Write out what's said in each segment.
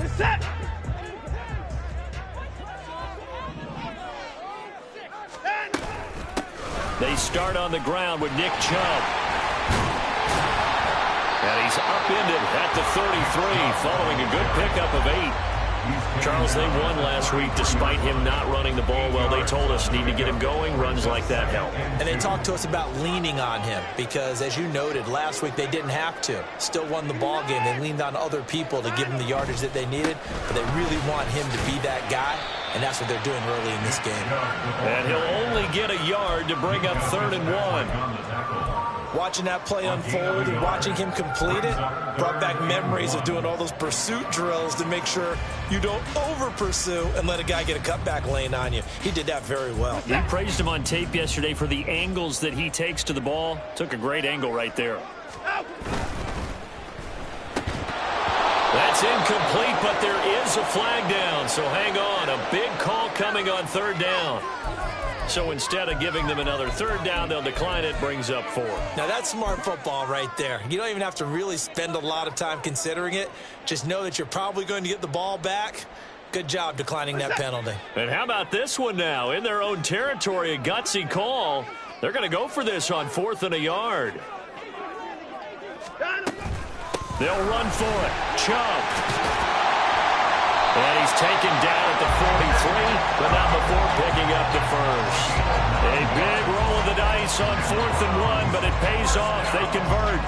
Set. They start on the ground with Nick Chubb. And he's upended at the 33 following a good pickup of 8. Charles, they won last week despite him not running the ball well. They told us need to get him going. Runs like that help. And they talked to us about leaning on him because, as you noted, last week they didn't have to. Still won the ball game. They leaned on other people to give him the yardage that they needed, but they really want him to be that guy, and that's what they're doing early in this game. And he'll only get a yard to bring up 3rd and 1. Watching that play unfold and watching him complete it brought back memories of doing all those pursuit drills to make sure you don't over-pursue and let a guy get a cutback lane on you. He did that very well. We praised him on tape yesterday for the angles that he takes to the ball. Took a great angle right there. That's incomplete, but there is a flag down, so hang on. A big call coming on 3rd down. So instead of giving them another 3rd down, they'll decline it, brings up 4. Now, that's smart football right there. You don't even have to really spend a lot of time considering it. Just know that you're probably going to get the ball back. Good job declining that penalty. And how about this one now? In their own territory, a gutsy call. They're going to go for this on 4th and a yard. They'll run for it. Chubb. And he's taken down at the 43, but not before picking up the first. A big roll of the dice on 4th and 1, but it pays off. They convert.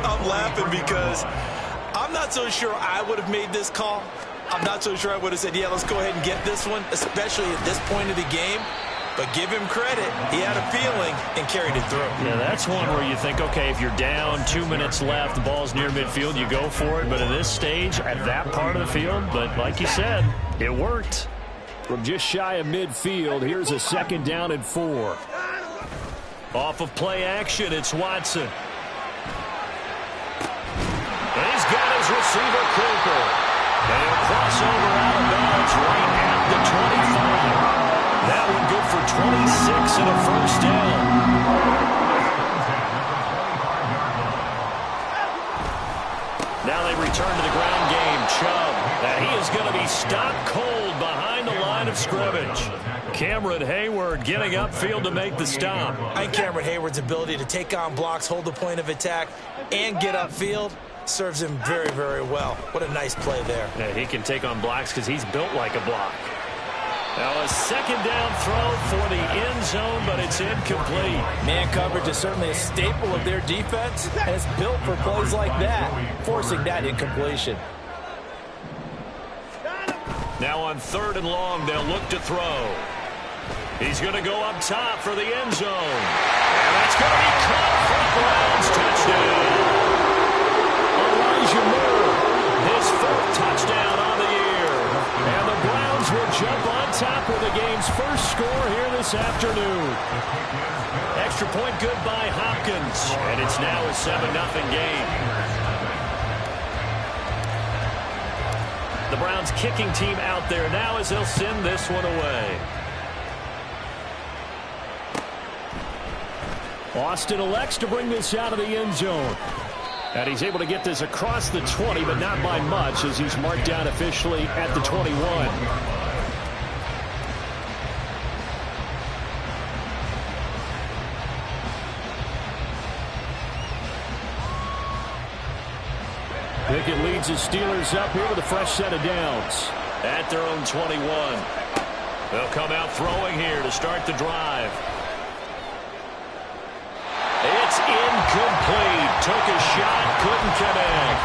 I'm laughing because I'm not so sure I would have made this call. I'm not so sure I would have said, yeah, let's go ahead and get this one, especially at this point of the game. But give him credit. He had a feeling and carried it through. Yeah, that's one where you think, okay, if you're down, 2 minutes left, the ball's near midfield, you go for it. But in this stage, at that part of the field, but like you said, it worked. From just shy of midfield, here's a 2nd down and 4. Off of play action, it's Watson. And he's got his receiver, Cooper. And he'll cross over out of bounds right at the 25. That one good for 26 and a 1st down. Now they return to the ground game. Chubb. And he is going to be stopped cold behind the line of scrimmage. Cameron Hayward getting upfield to make the stop. I think Cameron Hayward's ability to take on blocks, hold the point of attack, and get upfield serves him very, very well. What a nice play there. Yeah, he can take on blocks because he's built like a block. Now a 2nd down throw for the end zone, but it's incomplete. Man coverage is certainly a staple of their defense, and it's built for plays like that, forcing that incompletion. Now on 3rd and long, they'll look to throw. He's going to go up top for the end zone. And that's going to be caught for the Browns. Touchdown. Elijah Moore, his 4th touchdown on the year. And the Browns will jump on top of the game's first score here this afternoon. Extra point good by Hopkins. And it's now a 7-0 game. The Browns kicking team out there now as they'll send this one away. Austin elects to bring this out of the end zone. And he's able to get this across the 20, but not by much as he's marked down officially at the 21. Pickett leads his Steelers up here with a fresh set of downs. At their own 21. They'll come out throwing here to start the drive. It's incomplete. Took a shot, couldn't connect.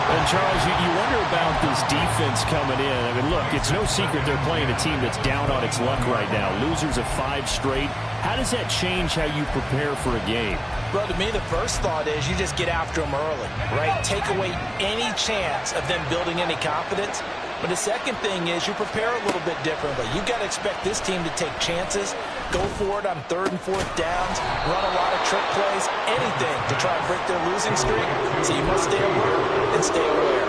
And Charles, you wonder about this defense coming in. I mean, look, it's no secret they're playing a team that's down on its luck right now. Losers of 5 straight. How does that change how you prepare for a game? Well, to me, the first thought is you just get after them early, right? Take away any chance of them building any confidence. But the second thing is you prepare a little bit differently. You've got to expect this team to take chances, go for it on 3rd and 4th downs, run a lot of trick plays, anything to try and break their losing streak. So you must stay alert and stay aware.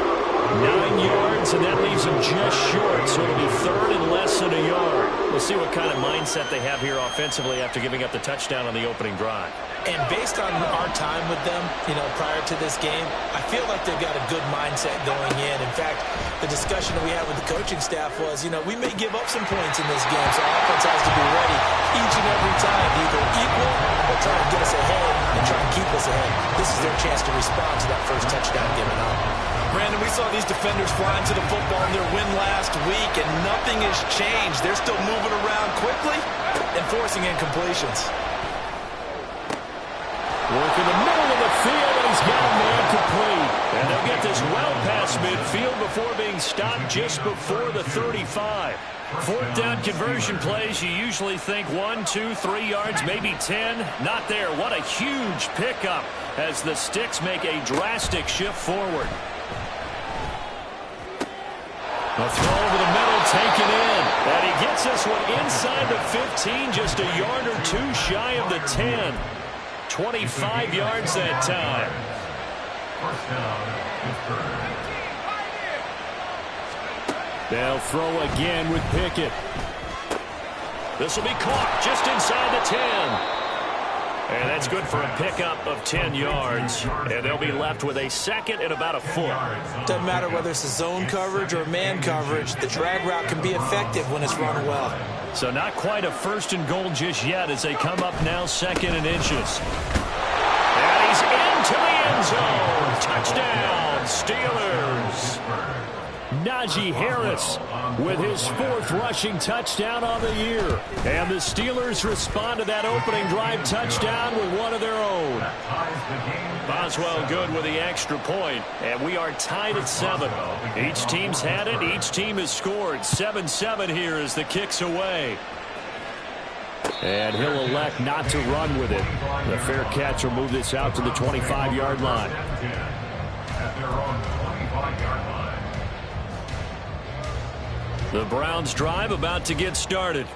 9 yards, and that leaves them just short. So it'll be 3rd and less than a yard. We'll see what kind of mindset they have here offensively after giving up the touchdown on the opening drive. And based on our time with them, prior to this game, I feel like they've got a good mindset going in. In fact, the discussion that we had with the coaching staff was, we may give up some points in this game, so our offense has to be ready each and every time to either equal or try to get us ahead and try to keep us ahead. This is their chance to respond to that first touchdown given up. Brandon, we saw these defenders flying to the football in their win last week, and nothing has changed. They're still moving around quickly and forcing incompletions. Work in the middle of the field, and he's got a man complete. And they'll get this well past midfield before being stopped just before the 35. Fourth down conversion plays, you usually think 1, 2, 3 yards, maybe 10. Not there. What a huge pickup as the Sticks make a drastic shift forward. A throw over the middle, taken in. And he gets this one inside the 15, just a yard or two shy of the 10. 25 yards that time. They'll throw again with Pickett. This will be caught just inside the 10. And that's good for a pickup of 10 yards. And they'll be left with a second and about a foot. Doesn't matter whether it's a zone coverage or man coverage. The drag route can be effective when it's run well. So not quite a first and goal just yet as they come up now second and inches. And he's into the end zone. Touchdown, Steelers. Najee Harris with his 4th rushing touchdown on the year. And the Steelers respond to that opening drive touchdown with one of their own. Boswell good with the extra point, and we are tied at 7. Each team's had it. Each team has scored. 7-7 here as the kick's away. And he'll elect not to run with it. The fair catch will move this out to the 25-yard line. The Browns drive about to get started.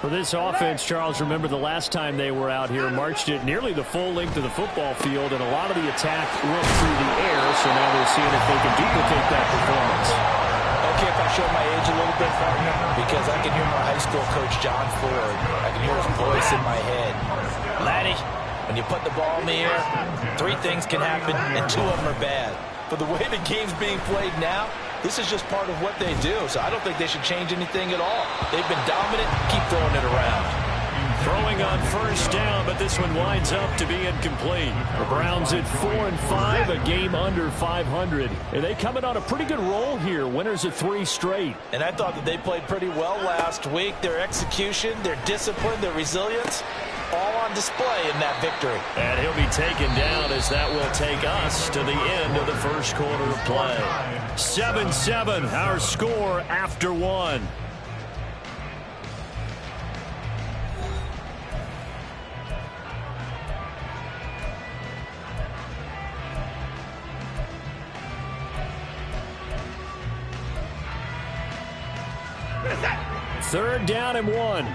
For this offense, Charles, remember the last time they were out here, marched it nearly the full length of the football field, and a lot of the attack went through the air, so now they're seeing if they can duplicate that performance. Okay, if I show my age a little bit, partner, because I can hear my high school coach, John Ford. I can hear his voice in my head. Laddie, when you put the ball in the air, 3 things can happen, and 2 of them are bad. But the way the game's being played now, this is just part of what they do, so I don't think they should change anything at all. They've been dominant. Keep throwing it around. Throwing on first down, but this one winds up to be incomplete. The Browns at 4-5, a game under 500. And they coming on a pretty good roll here, winners of 3 straight. And I thought that they played pretty well last week. Their execution, their discipline, their resilience, all on display in that victory. And he'll be taken down as that will take us to the end of the first quarter of play. 7-7, our score after 1. Third down and 1.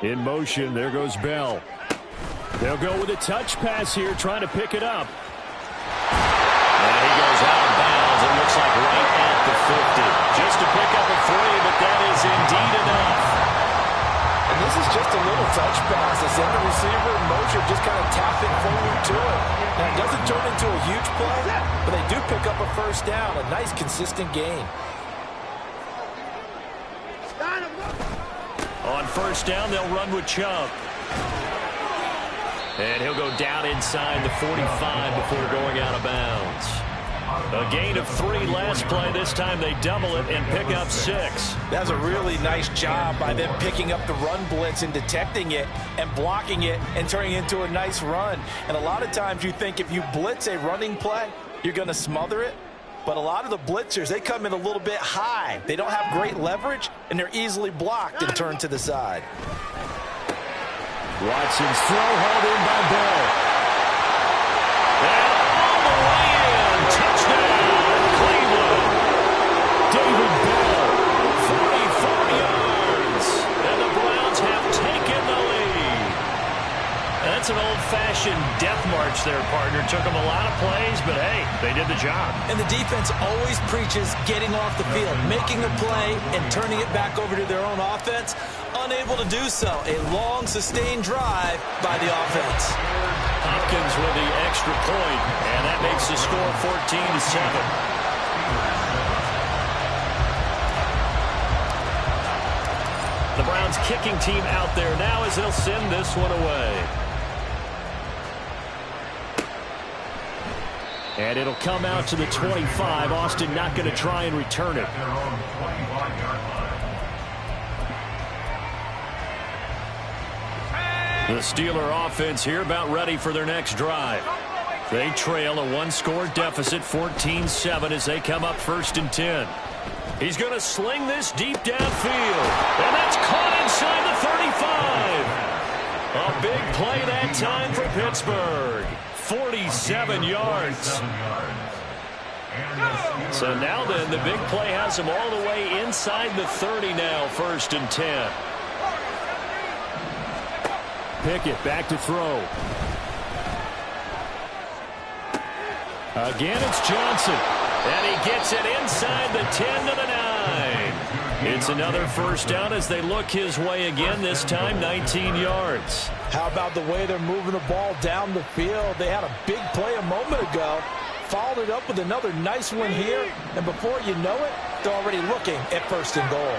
In motion, there goes Bell. They'll go with a touch pass here, trying to pick it up. And he goes out of bounds, it looks like right at the 50. Just to pick up a 3, but that is indeed enough. And this is just a little touch pass. They send the receiver in motion, just kind of tap it forward to it. Now, it doesn't turn into a huge play, but they do pick up a first down. A nice, consistent gain. On first down, they'll run with Chubb. And he'll go down inside the 45 before going out of bounds. A gain of 3 last play. This time they double it and pick up 6. That's a really nice job by them picking up the run blitz and detecting it and blocking it and turning it into a nice run. And a lot of times you think if you blitz a running play, you're going to smother it. But a lot of the blitzers, they come in a little bit high. They don't have great leverage, and they're easily blocked and turned to the side. Watson's throw hauled in by Bell. And all the way in. Touchdown, Cleveland. David Bell, 44 yards. And the Browns have taken the lead. And That's an old-fashioned death march there, partner. Took them a lot of plays, but hey, they did the job. And the defense always preaches getting off the field, making a play, and turning it back over to their own offense. Unable to do so. A long, sustained drive by the offense. Hopkins with the extra point, and that makes the score 14-7. The Browns kicking team out there now as they'll send this one away. And it'll come out to the 25. Austin not going to try and return it. The Steeler offense here about ready for their next drive. They trail a one-score deficit, 14-7, as they come up 1st and 10. He's going to sling this deep downfield. And that's caught inside the 35. A big play that time for Pittsburgh. 47 yards. So now then, the big play has him all the way inside the 30 now, 1st and 10. Pickett back to throw. Again, it's Johnson. And he gets it inside the 10 to the 9. It's another 1st down as they look his way again, this time 19 yards. How about the way they're moving the ball down the field? They had a big play a moment ago, followed it up with another nice one here, and before you know it, they're already looking at 1st and goal.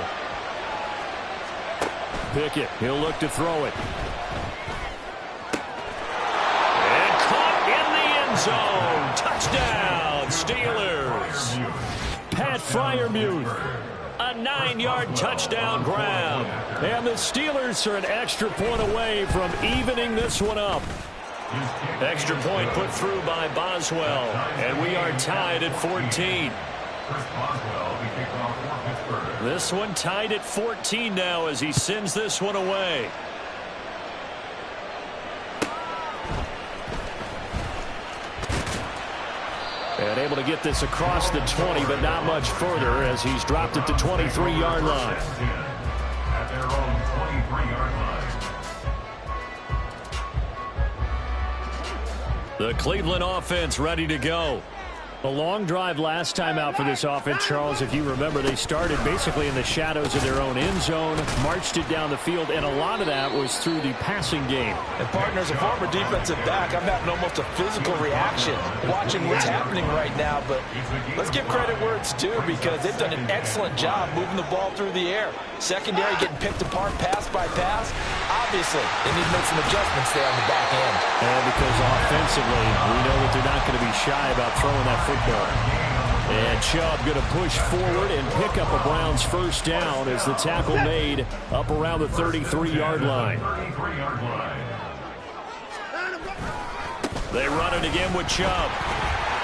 Pickett, he'll look to throw it. And caught in the end zone. Touchdown, Steelers. Pat Freiermuth. A 9-yard touchdown grab. And the Steelers are an extra point away from evening this one up. Extra point put through by Boswell. And we are tied at 14. This one tied at 14 now as he sends this one away. And able to get this across the 20, but not much further as he's dropped at the 23-yard line. At their own 23-yard line. The Cleveland offense ready to go. A long drive last time out for this offense, Charles. If you remember, they started basically in the shadows of their own end zone, marched it down the field, and a lot of that was through the passing game. And partners, a former defensive back, I'm having almost a physical reaction watching what's happening right now. But let's give credit where it's due because they've done an excellent job moving the ball through the air. Secondary getting picked apart pass by pass. Obviously, they need to make some adjustments there on the back end. And because offensively, we know that they're not going to be shy about throwing that football. And Chubb going to push forward and pick up a Browns 1st down as the tackle made up around the 33-yard line. They run it again with Chubb.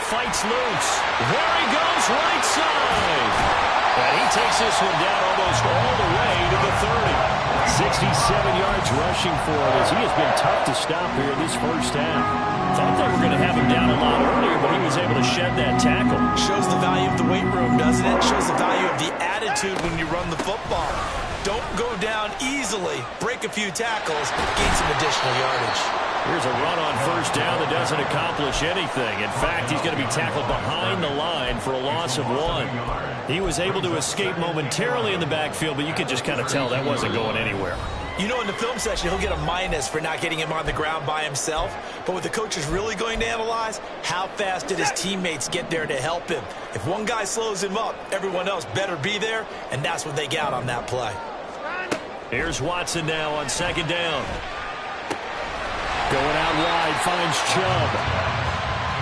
Fights loose. There he goes, right side. And he takes this one down almost all the way to the 30. 67 yards rushing for him as he has been tough to stop here in this 1st half. Thought they were going to have him down a lot earlier, but he was able to shed that tackle. Shows the value of the weight room, doesn't it? Shows the value of the attitude when you run the football. Don't go down easily. Break a few tackles. Gain some additional yardage. Here's a run on 1st down that doesn't accomplish anything. In fact, he's going to be tackled behind the line for a loss of 1. He was able to escape momentarily in the backfield, but you could just kind of tell that wasn't going anywhere. You know, in the film session, he'll get a minus for not getting him on the ground by himself. But what the coach is really going to analyze, how fast did his teammates get there to help him? If one guy slows him up, everyone else better be there, and that's what they got on that play. Here's Watson now on 2nd down. Going out wide, finds Chubb.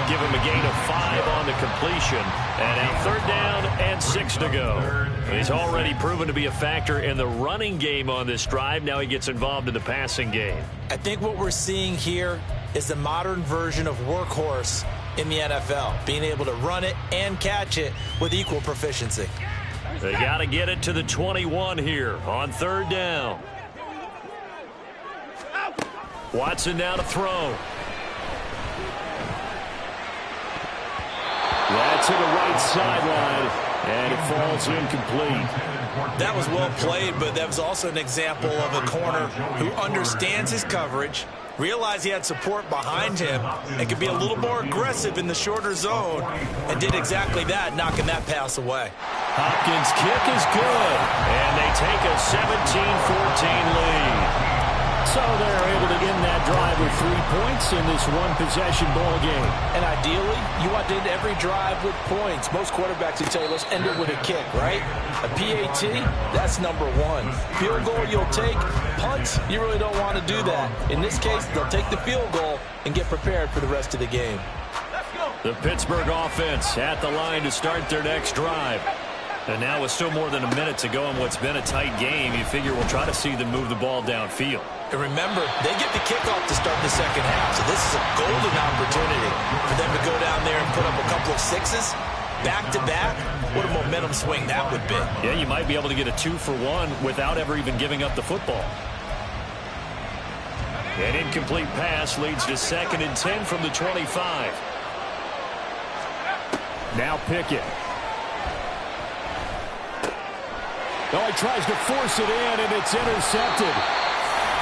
Give him a gain of 5 on the completion. And now 3rd down and 6 to go. He's already proven to be a factor in the running game on this drive. Now he gets involved in the passing game. I think what we're seeing here is the modern version of workhorse in the NFL. Being able to run it and catch it with equal proficiency. They got to get it to the 21 here on 3rd down. Watson now to throw. That's to the right sideline, and it falls incomplete. That was well played, but that was also an example of a corner who understands his coverage, Realized he had support behind him and could be a little more aggressive in the shorter zone, and did exactly that, knocking that pass away. Hopkins' kick is good, and they take a 17-14 lead. So they're able to end that drive with 3 points in this one-possession ball game. And ideally, you want to end every drive with points. Most quarterbacks would tell you, let's end it with a kick, right? A PAT, that's number one. Field goal you'll take. Punts, you really don't want to do that. In this case, they'll take the field goal and get prepared for the rest of the game. The Pittsburgh offense at the line to start their next drive. And now with still more than a minute to go in what's been a tight game, you figure we'll try to see them move the ball downfield. And remember, they get the kickoff to start the second half, so this is a golden opportunity for them to go down there and put up a couple of sixes back-to-back. What a momentum swing that would be. Yeah, you might be able to get a 2-for-1 without ever even giving up the football. An incomplete pass leads to 2nd and 10 from the 25. Now Pickett. Oh, he tries to force it in, and it's intercepted.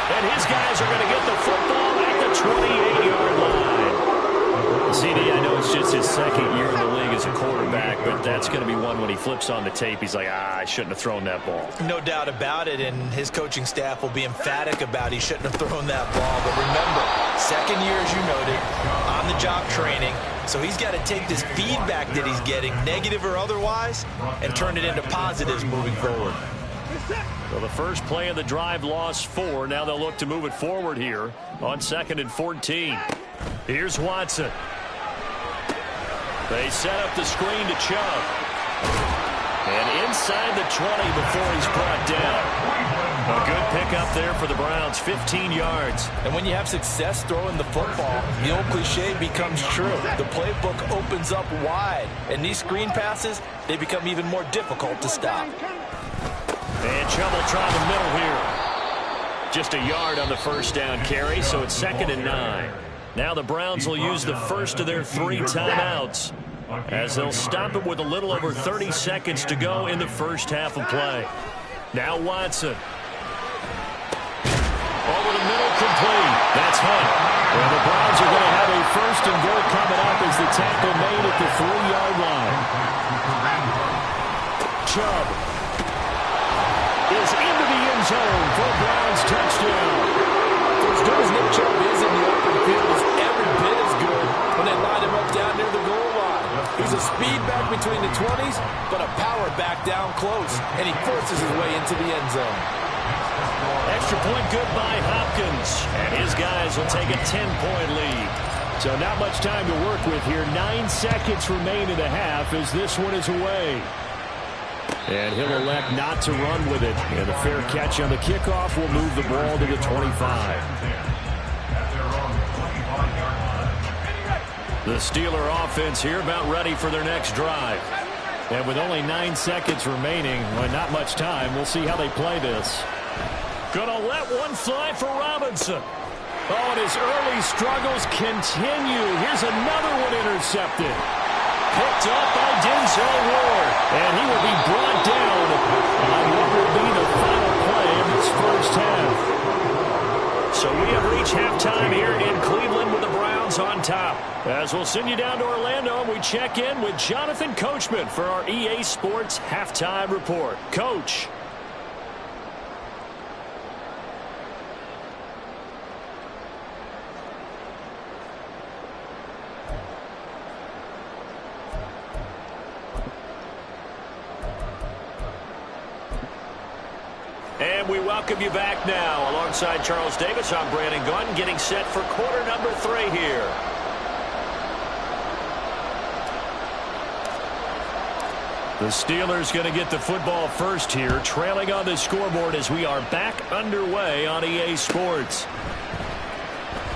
And his guys are going to get the football at the 28-yard line. CD, I know it's just his 2nd year in the league as a quarterback, but that's going to be one when he flips on the tape. He's like, I shouldn't have thrown that ball. No doubt about it, and his coaching staff will be emphatic about he shouldn't have thrown that ball. But remember, 2nd year, as you noted, on-the-job training. So he's got to take this feedback that he's getting, negative or otherwise, and turn it into positives moving forward. So the first play of the drive lost 4. Now they'll look to move it forward here on 2nd and 14. Here's Watson. They set up the screen to Chubb. And inside the 20 before he's brought down. A good pickup there for the Browns, 15 yards. And when you have success throwing the football, the old cliche becomes true. The playbook opens up wide, and these screen passes, they become even more difficult to stop. And Chubb will try the middle here. Just a yard on the first down carry, so it's 2nd and 9. Now the Browns will use the first of their 3 timeouts as they'll stop it with a little over 30 seconds to go in the first half of play. Now Watson. Over the middle, complete. That's Hunt. And the Browns are going to have a 1st and goal coming up as the tackle made at the 3-yard line. Chubb is into the end zone for a Browns touchdown. For as good as Nick Chubb is in the open field, is every bit as good when they line him up down near the goal line. He's a speed back between the 20s, but a power back down close, and he forces his way into the end zone. Extra point good by Hopkins, and his guys will take a 10-point lead. So not much time to work with here. 9 seconds remain in the half as this one is away. And he'll elect not to run with it. And a fair catch on the kickoff will move the ball to the 25. The Steeler offense here about ready for their next drive. And with only 9 seconds remaining, well, not much time, we'll see how they play this. Gonna let one fly for Robinson. Oh, and his early struggles continue. Here's another one intercepted. Picked up by Denzel Ward. And he will be brought down on what will be the final play of this first half. So we have reached halftime here in Cleveland with the Browns on top. As we'll send you down to Orlando, and we check in with Jonathan Coachman for our EA Sports Halftime Report. Coach. And we welcome you back now. Alongside Charles Davis, I'm Brandon Gunn, getting set for quarter number 3 here. The Steelers going to get the football first here, trailing on the scoreboard as we are back underway on EA Sports.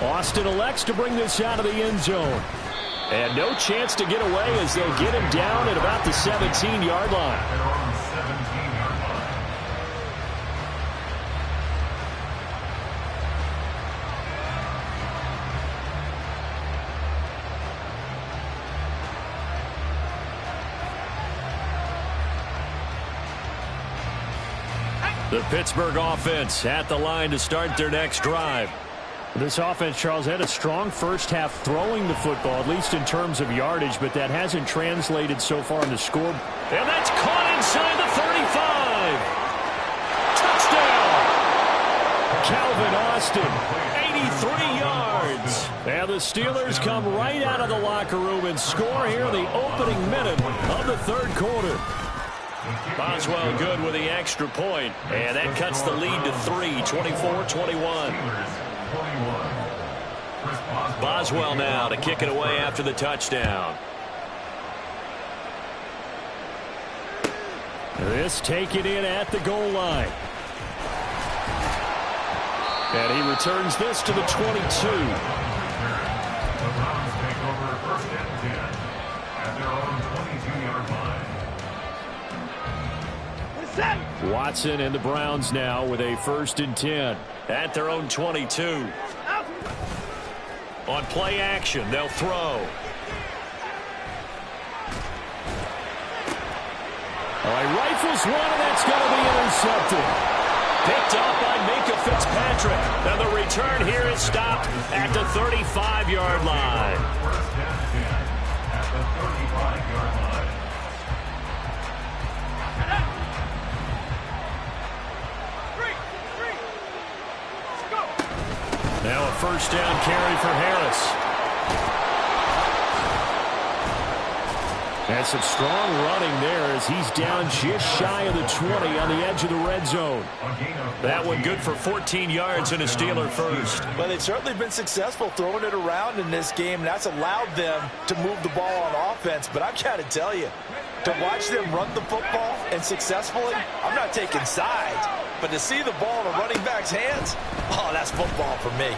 Austin elects to bring this out of the end zone. And no chance to get away as they'll get him down at about the 17-yard line. The Pittsburgh offense at the line to start their next drive. This offense, Charles, had a strong first half throwing the football, at least in terms of yardage, but that hasn't translated so far in the score. And that's caught inside the 35. Touchdown! Calvin Austin, 83 yards. And the Steelers come right out of the locker room and score here in the opening minute of the third quarter. Boswell good with the extra point, and that cuts the lead to 3, 24-21. Boswell now to kick it away after the touchdown. This taken in at the goal line. And he returns this to the 22. The Browns take over first and 10 at their own 22-yard line. Watson and the Browns now with a 1st and 10. At their own 22. On play action, they'll throw. He rifles one, and that's going to be intercepted. Picked up by Minkah Fitzpatrick. And the return here is stopped at the 35-yard line. First and 10 at the 35-yard line. Now a 1st down carry for Harris. And some strong running there as he's down just shy of the 20 on the edge of the red zone. That one good for 14 yards and a Steeler first. Well, they've certainly been successful throwing it around in this game, and that's allowed them to move the ball on offense. But I've got to tell you, to watch them run the football and successfully, I'm not taking sides. But to see the ball in a running back's hands, oh, that's football for me.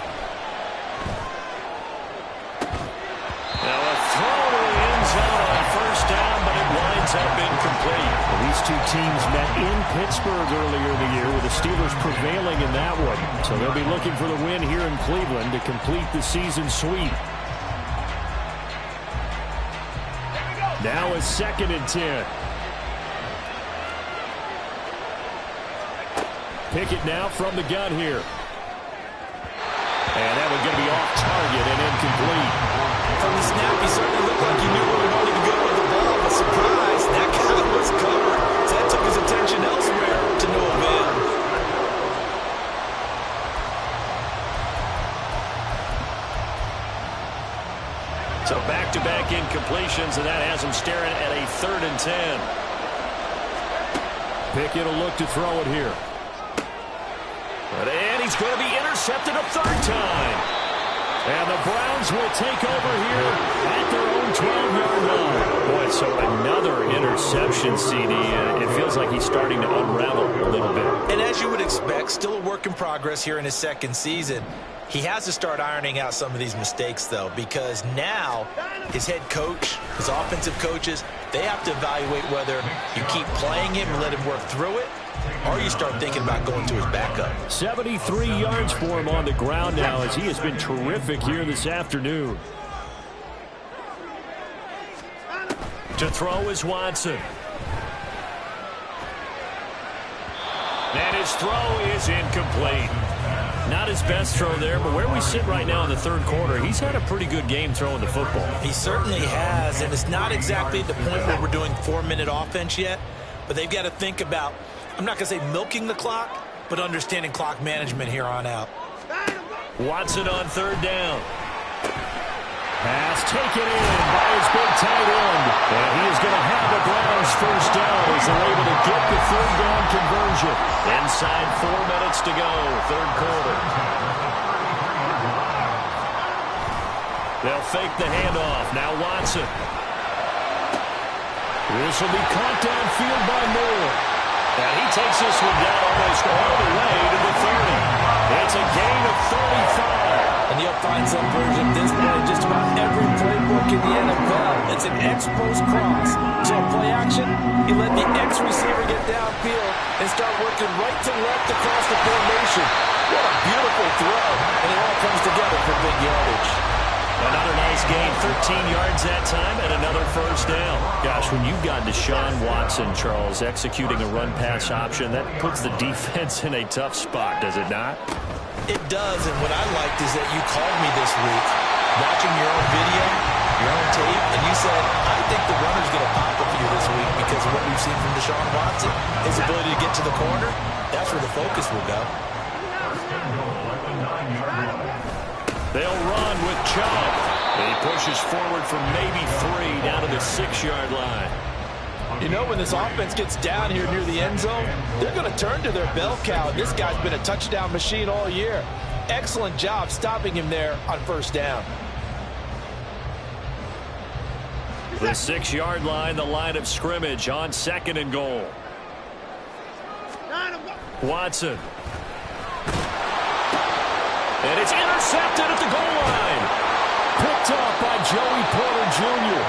Now a throw to the end zone on 1st down, but it winds up incomplete. Well, these two teams met in Pittsburgh earlier in the year with the Steelers prevailing in that one. So they'll be looking for the win here in Cleveland to complete the season sweep. Now a 2nd and 10. Pickett now from the gun here. And that one's going to be off target and incomplete. From the snap, he certainly looked like he knew where he wanted to go with the ball, but surprise, that guy was covered. So that took his attention elsewhere to no avail. So back-to-back incompletions, and that has him staring at a 3rd and 10. Pickett will look to throw it here. And he's going to be intercepted a 3rd time. And the Browns will take over here at their own 12-yard line. Boy, so another interception, CD. It feels like he's starting to unravel a little bit. And as you would expect, still a work in progress here in his 2nd season. He has to start ironing out some of these mistakes, though, because now his head coach, his offensive coaches, they have to evaluate whether you keep playing him and let him work through it, or you start thinking about going to his backup. 73 yards for him on the ground now as he has been terrific here this afternoon. To throw is Watson. And his throw is incomplete. Not his best throw there, but where we sit right now in the 3rd quarter, he's had a pretty good game throwing the football. He certainly has, and it's not exactly at the point where we're doing 4-minute offense yet, but they've got to think about, I'm not going to say milking the clock, but understanding clock management here on out. Watson on 3rd down. Pass taken in by his big tight end. And he is going to have the Browns 1st down as they're able to get the 3rd down conversion. Inside 4 minutes to go, 3rd quarter. They'll fake the handoff. Now Watson. This will be caught downfield by Moore. And he takes this one down almost all the way to the 30. It's a gain of 35. And you'll find some version of this play in just about every playbook in the NFL. It's an X-post cross. So play action, you let the X receiver get downfield and start working right to left across the formation. What a beautiful throw. And it all comes together for big yardage. Another nice gain, 13 yards that time, and another 1st down. Gosh, when you've got Deshaun Watson, Charles, executing a run-pass option, that puts the defense in a tough spot, does it not? It does, and what I liked is that you called me this week, watching your own video, your own tape, and you said, I think the runner's going to pop a few this week because of what we've seen from Deshaun Watson. His ability to get to the corner, that's where the focus will go. They'll run with Chubb. He pushes forward for maybe 3 down to the 6-yard line. You know, when this offense gets down here near the end zone, they're going to turn to their bell cow. This guy's been a touchdown machine all year. Excellent job stopping him there on first down. The 6-yard line, the line of scrimmage on 2nd and goal. Watson. And it's intercepted at the goal line. Picked up by Joey Porter Jr.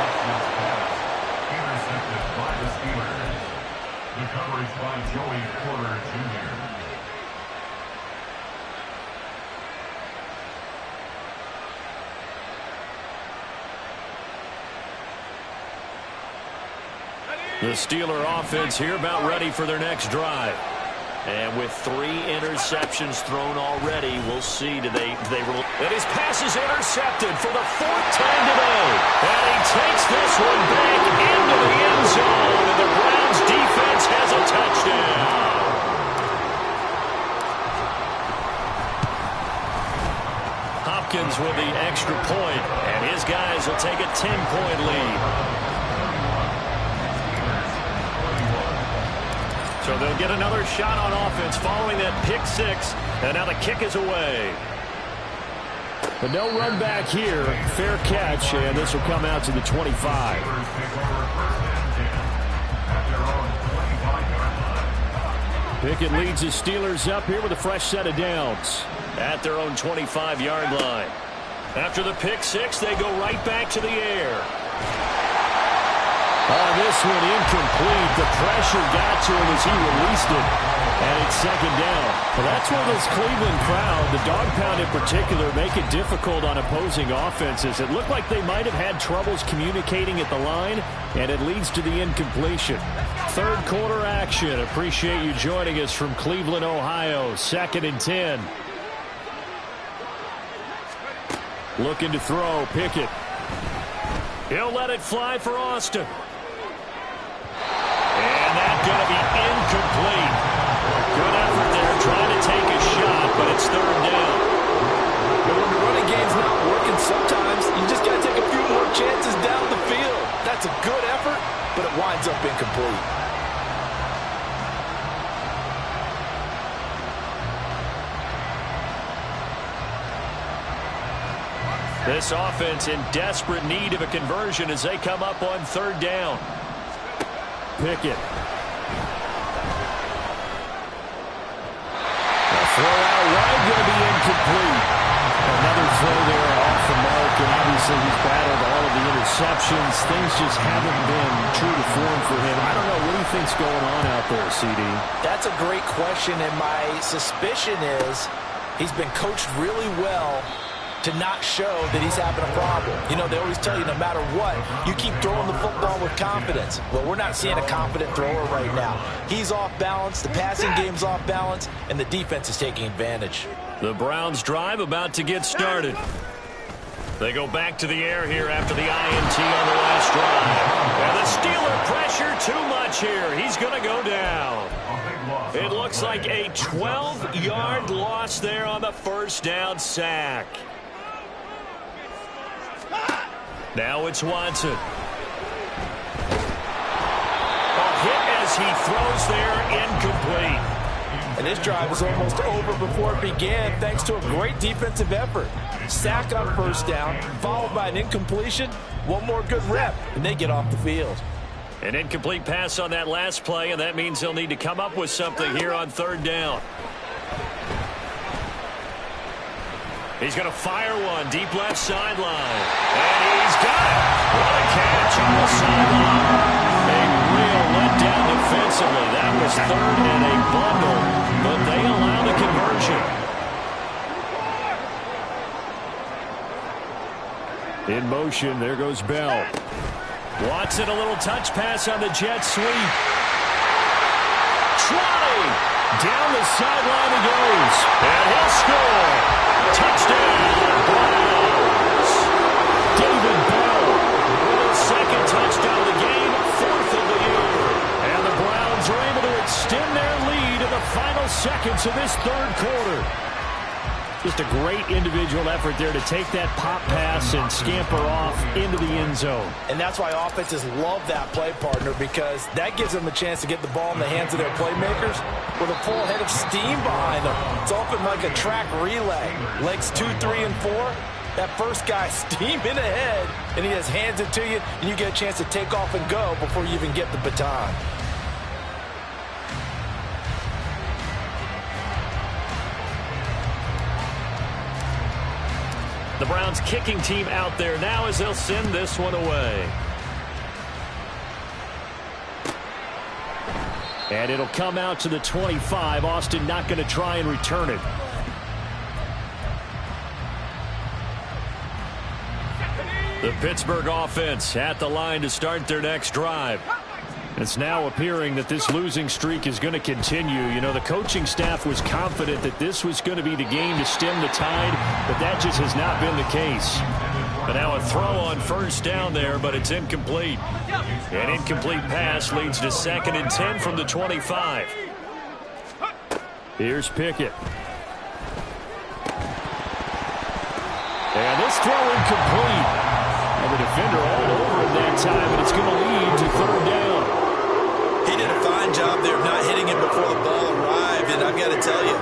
Intercepted by the Steelers. The coverage by Joey Porter Jr. The Steeler offense here about ready for their next drive. And with 3 interceptions thrown already, we'll see. And his pass is intercepted for the 4th time today. And he takes this one back into the end zone. And the Browns defense has a touchdown. Hopkins with the extra point, and his guys will take a 10-point lead. So they'll get another shot on offense following that pick 6, and now the kick is away. But no run back here. Fair catch, and this will come out to the 25. Pickett leads the Steelers up here with a fresh set of downs. At their own 25-yard line. After the pick 6, they go right back to the air. This one incomplete. The pressure got to him as he released it. And it's 2nd down. Well, that's where this Cleveland crowd, the dog pound in particular, make it difficult on opposing offenses. It looked like they might have had troubles communicating at the line, and it leads to the incompletion. 3rd quarter action. Appreciate you joining us from Cleveland, Ohio. 2nd and 10. Looking to throw. Pickett. He'll let it fly for Austin. And that's going to be incomplete. Good effort there trying to take a shot, but it's 3rd down. But when the running game's not working, sometimes you just got to take a few more chances down the field. That's a good effort, but it winds up incomplete. This offense in desperate need of a conversion as they come up on 3rd down. Pickett. The throw out wide going to be incomplete. Another throw there off the mark, and obviously he's battled all of the interceptions. Things just haven't been true to form for him. I don't know. What do you think's going on out there, CD? That's a great question, and my suspicion is he's been coached really well to not show that he's having a problem. You know, they always tell you no matter what, you keep throwing the football with confidence. Well, we're not seeing a confident thrower right now. He's off balance, the passing game's off balance, and the defense is taking advantage. The Browns drive about to get started. They go back to the air here after the INT on the last drive. And the Steeler pressure too much here. He's going to go down. It looks like a 12-yard loss there on the 1st down sack. Now it's Watson. A hit as he throws there, incomplete. And this drive was almost over before it began thanks to a great defensive effort. Sack on 1st down, followed by an incompletion. One more good rep, and they get off the field. An incomplete pass on that last play, and that means they'll need to come up with something here on 3rd down. He's going to fire one deep left sideline. And he's got it. What a catch on the sideline. A real letdown defensively. That was 3rd and a bundle, but they allow the conversion. In motion, there goes Bell. Watson, a little touch pass on the jet sweep. 20. Down the sideline he goes. And he'll score. Touchdown, Browns. David Bell with his second touchdown of the game, 4th of the year. And the Browns are able to extend their lead in the final seconds of this 3rd quarter. Just a great individual effort there to take that pop pass and scamper off into the end zone. And that's why offenses love that play, partner, because that gives them a chance to get the ball in the hands of their playmakers with a full head of steam behind them. It's often like a track relay. Legs 2, 3, and 4. That first guy steaming ahead, and he just hands it to you, and you get a chance to take off and go before you even get the baton. The Browns kicking team out there now as they'll send this one away. And it'll come out to the 25. Austin not going to try and return it. The Pittsburgh offense at the line to start their next drive. It's now appearing that this losing streak is going to continue. You know, the coaching staff was confident that this was going to be the game to stem the tide, but that just has not been the case. But now a throw on 1st down there, but it's incomplete. An incomplete pass leads to 2nd and 10 from the 25. Here's Pickett. And this throw incomplete. And the defender all over him that time, and it's going to lead to 3rd down. He did a fine job there of not hitting it before the ball arrived, and I've got to tell you,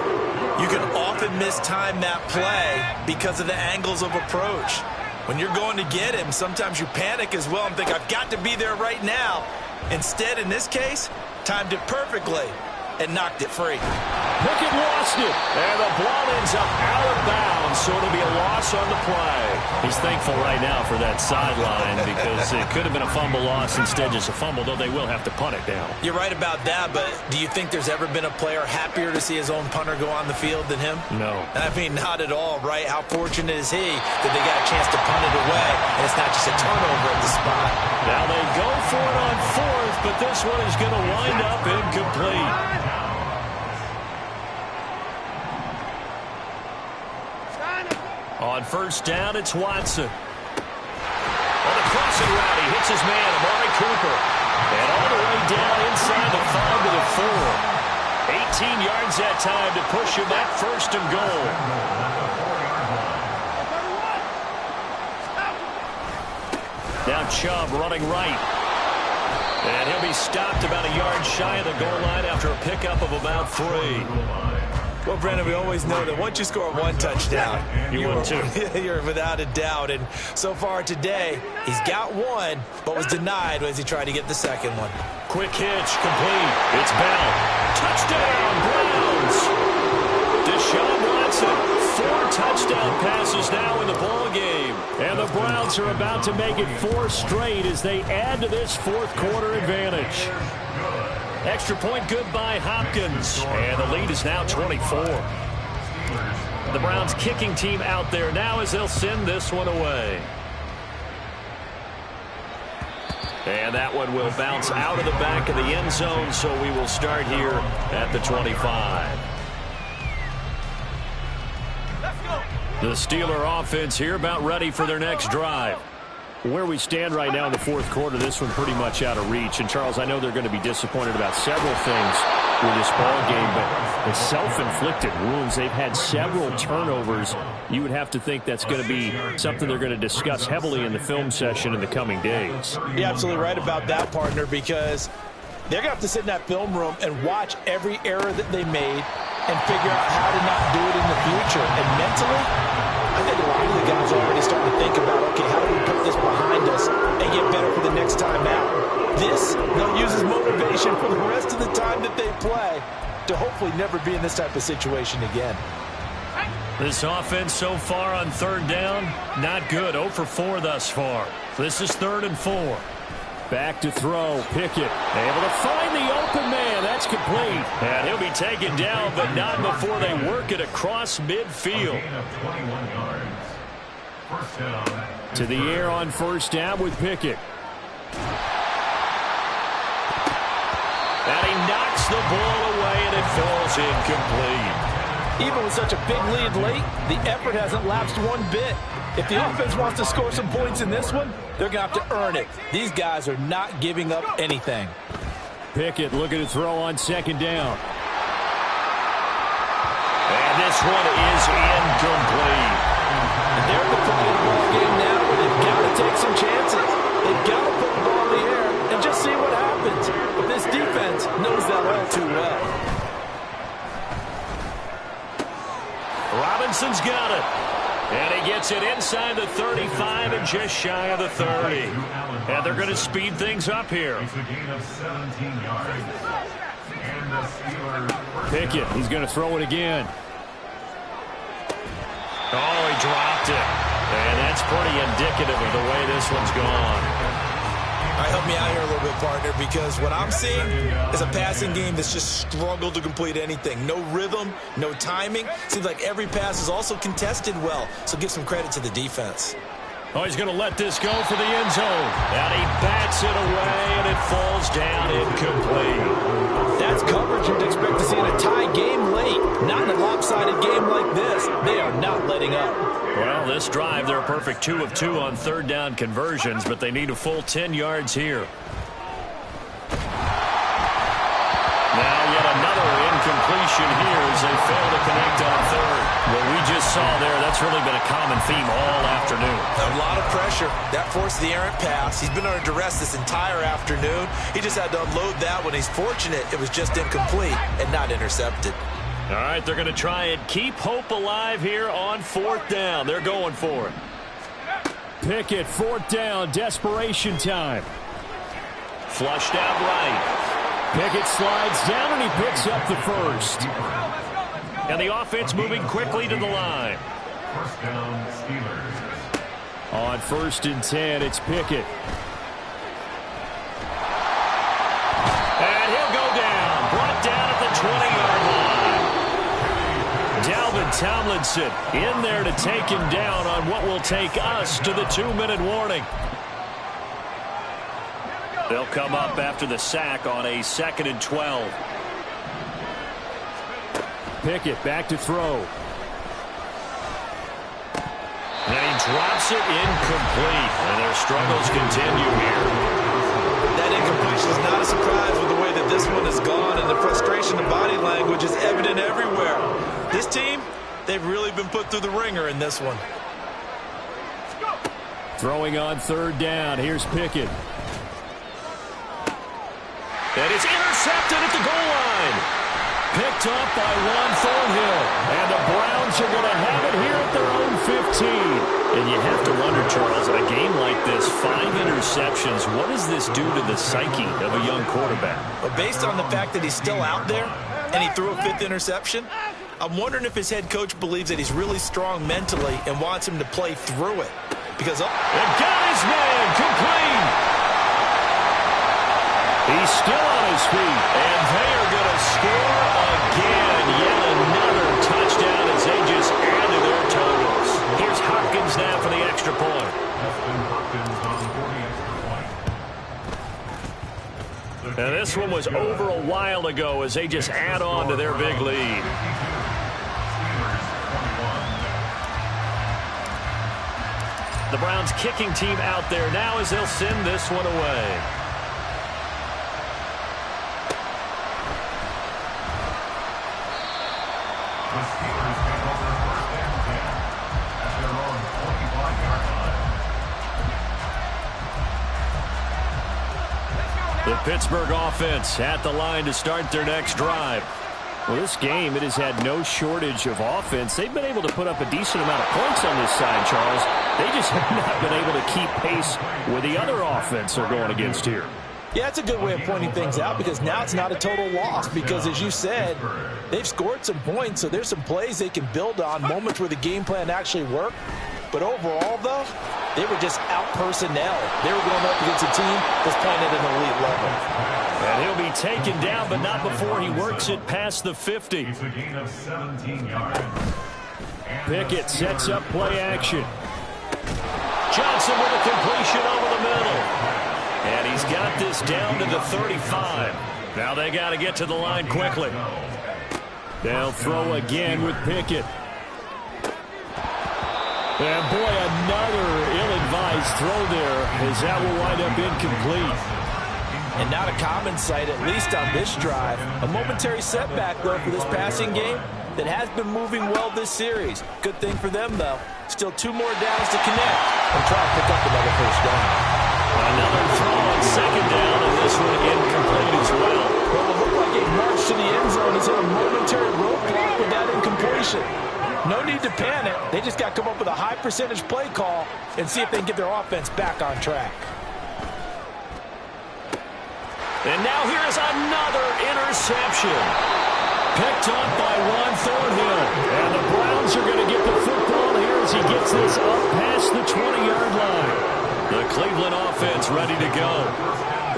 you can often mistime that play because of the angles of approach. When you're going to get him, sometimes you panic as well and think, I've got to be there right now. Instead, in this case, timed it perfectly and knocked it free. Pickett lost it, and the ball ends up out of bounds, so it'll be a loss on the play. He's thankful right now for that sideline because it could have been a fumble loss, instead just a fumble, though they will have to punt it down. You're right about that, but do you think there's ever been a player happier to see his own punter go on the field than him? No. I mean, not at all, right? How fortunate is he that they got a chance to punt it away, and it's not just a turnover at the spot. Now they go for it on 4th, but this one is going to wind up incomplete. On 1st down, it's Watson. On the crossing route, he hits his man, Amari Cooper. And all the way down inside the 5 to the 4. 18 yards that time to push him that 1st and goal. Now Chubb running right. And he'll be stopped about a yard shy of the goal line after a pickup of about 3. Well, Brandon, we always know that once you score 1 touchdown, you too. You're without a doubt. And so far today, he's got 1, but was denied as he tried to get the 2nd one. Quick hitch, complete. It's Bell. Touchdown, Browns. Deshaun Watson, 4 touchdown passes now in the ball game. And the Browns are about to make it 4 straight as they add to this 4th quarter advantage. Extra point good by Hopkins. And the lead is now 24. The Browns kicking team out there now as they'll send this one away. And that one will bounce out of the back of the end zone, so we will start here at the 25. The Steeler offense here about ready for their next drive. Where we stand right now in the 4th quarter, this one pretty much out of reach. And, Charles, I know they're going to be disappointed about several things with this ball game, but the self-inflicted wounds, they've had several turnovers. You would have to think that's going to be something they're going to discuss heavily in the film session in the coming days. You're absolutely right about that, partner, because they're going to have to sit in that film room and watch every error that they made and figure out how to not do it in the future. And mentally, I think a lot of the guys are already starting to think about, okay, how do we put this behind us and get better for the next time out? This, they'll use as motivation for the rest of the time that they play to hopefully never be in this type of situation again. This offense so far on 3rd down, not good. 0 for 4 thus far. This is 3rd and 4. Back to throw. Pickett able to find the open man. That's complete. And he'll be taken down, but not before they work it across midfield. To the air on 1st down with Pickett. And he knocks the ball away, and it falls incomplete. Even with such a big lead late, the effort hasn't lapsed one bit. If the offense wants to score some points in this one, they're going to have to earn it. These guys are not giving up anything. Pickett looking to throw on second down. And this one is incomplete. And they're at the point of the ball game now where they've got to take some chances. They've got to put the ball in the air and just see what happens. But this defense knows that all too well. Robinson's got it. And he gets it inside the 35 and just shy of the 30. And they're going to speed things up here. It's a gain of 17 yards. And the Steelers. Pickett, he's going to throw it again. Oh, he dropped it. And that's pretty indicative of the way this one's gone. All right, help me out here a little bit, partner, because what I'm seeing is a passing game that's just struggled to complete anything. No rhythm, no timing. Seems like every pass is also contested well, so give some credit to the defense. Oh, he's going to let this go for the end zone. And he bats it away, and it falls down incomplete. That's coverage you'd expect to see in a tie game late. Not in a lopsided game like this. They are not letting up. Well, this drive, they're a perfect 2 of 2 on third down conversions, but they need a full 10 yards here. Now yet another incompletion here as they fail to connect on third. What we just saw there, that's really been a common theme all afternoon. A lot of pressure. That forced the errant pass. He's been under duress this entire afternoon. He just had to unload that one. He's fortunate it was just incomplete and not intercepted. All right, they're going to try and keep hope alive here on fourth down. They're going for it. Pickett, fourth down, desperation time. Flushed out right. Pickett slides down and he picks up the first. And the offense moving quickly to the line. First down, Steelers. On 1st and 10, it's Pickett. And he'll go down. Brought down at the 20-yard line. Dalvin Tomlinson in there to take him down on what will take us to the 2-minute warning. They'll come up after the sack on a 2nd and 12. Pickett back to throw. And he drops it incomplete. And their struggles continue here. That incompletion is not a surprise with the way that this one has gone, and the frustration of body language is evident everywhere. This team, they've really been put through the ringer in this one. Throwing on 3rd down. Here's Pickett. And it's intercepted at the goal line. Picked up by Juan Thornhill. And the Browns are going to have it here at their own 15. And you have to wonder, Charles, in a game like this, 5 interceptions, what does this do to the psyche of a young quarterback? But based on the fact that he's still out there and he threw a 5th interception, I'm wondering if his head coach believes that he's really strong mentally and wants him to play through it. Because and got his man complete. He's still on his feet, and they are going to score again. Yet another touchdown as they just add to their totals. Here's Hopkins now for the extra point. And this one was over a while ago as they just add on to their big lead. The Browns kicking team out there now as they'll send this one away. The Steelers take over 1st and 10 at their own 45-yard line. The Pittsburgh offense at the line to start their next drive. Well, this game, it has had no shortage of offense. They've been able to put up a decent amount of points on this side, Charles. They just have not been able to keep pace with the other offense they're going against here. Yeah, that's a good way of pointing things out because now it's not a total loss because, as you said, they've scored some points, so there's some plays they can build on, moments where the game plan actually worked. But overall, though, they were just out-personnel. They were going up against a team that's playing at an elite level. And he'll be taken down, but not before he works it past the 50. It's a gain of 17 yards. Pickett sets up play action. Johnson with a completion over the middle. And he's got this down to the 35. Now they got to get to the line quickly. They'll throw again with Pickett. And boy, another ill-advised throw there as that will wind up incomplete. And not a common sight, at least on this drive. A momentary setback, though, for this passing game that has been moving well this series. Good thing for them, though. Still 2 more downs to connect and try to pick up another first down. Another throw on second down, and this one incomplete as well. Well, it looked like a march to the end zone is hit a momentary roadblock with that incompletion. No need to panic. They just got to come up with a high-percentage play call and see if they can get their offense back on track. And now here's another interception. Picked up by Juan Thornhill. And the Browns are going to get the football here as he gets this up past the 20-yard line. The Cleveland offense ready to go.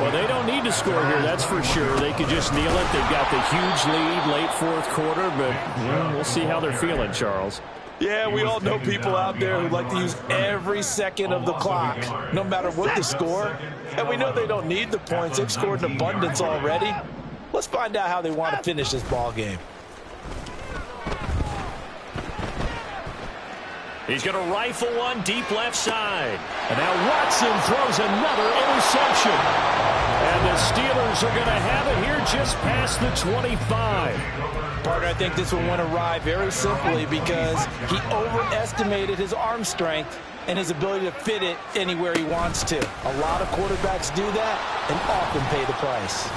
Well, they don't need to score here, that's for sure. They could just kneel it. They've got the huge lead late fourth quarter, but we'll see how they're feeling, Charles. Yeah, we all know people out there who like to use every second of the clock, no matter what the score. And we know they don't need the points. They've scored in abundance already. Let's find out how they want to finish this ball game. He's going to rifle one deep left side. And now Watson throws another interception. And the Steelers are going to have it here just past the 25. Partner, I think this will win a ride very simply because he overestimated his arm strength and his ability to fit it anywhere he wants to. A lot of quarterbacks do that and often pay the price.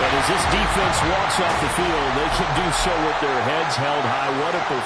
But as this defense walks off the field, they can do so with their heads held high. What a performance.